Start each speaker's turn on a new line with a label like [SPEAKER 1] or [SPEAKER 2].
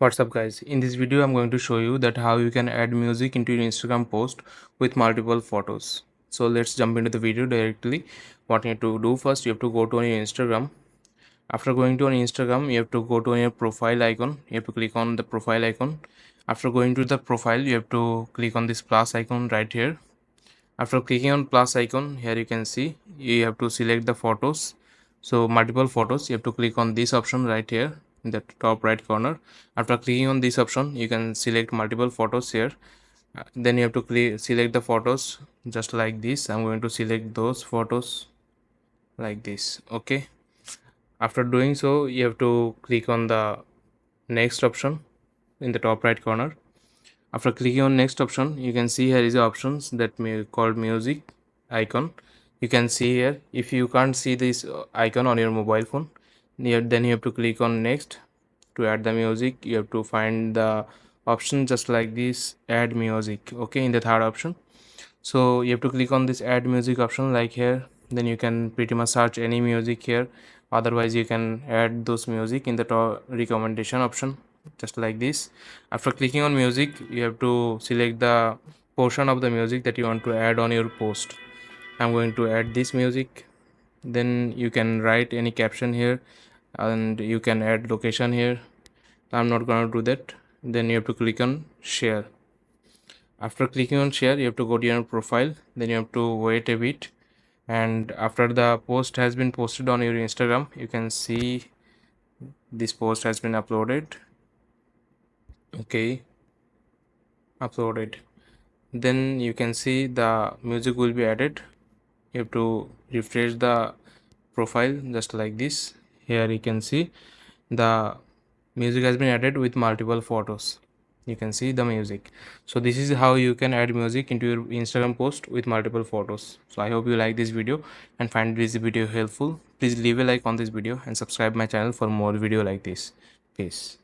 [SPEAKER 1] What's up guys, in this video I'm going to show you that how you can add music into your Instagram post with multiple photos. So let's jump into the video directly. What you have to do first, you have to go to your Instagram. After going to your Instagram, you have to go to your profile icon. You have to click on the profile icon. After going to the profile, you have to click on this plus icon right here. After clicking on plus icon, here you can see you have to select the photos. So multiple photos, you have to click on this option right here in the top right corner. After clicking on this option, you can select multiple photos here. Then you have to select the photos just like this. I'm going to select those photos like this. Okay, after doing so, you have to click on the next option in the top right corner. After clicking on next option, you can see here is the options that called music icon. You can see here, if you can't see this icon on your mobile phone, then you have to click on next. To add the music, you have to find the option just like this, add music. Okay, in the third option, so you have to click on this add music option like here. Then you can pretty much search any music here. Otherwise you can add those music in the top recommendation option just like this. After clicking on music, you have to select the portion of the music that you want to add on your post. I'm going to add this music. Then you can write any caption here and you can add location here. I'm not going to do that. Then you have to click on share. After clicking on share, you have to go to your profile. Then you have to wait a bit, and after the post has been posted on your Instagram, you can see this post has been uploaded. Okay, uploaded. Then you can see the music will be added. You have to refresh the profile just like this. Here you can see the music has been added with multiple photos. You can see the music. So this is how you can add music into your Instagram post with multiple photos. So I hope you like this video and find this video helpful. Please leave a like on this video and subscribe my channel for more video like this. Peace.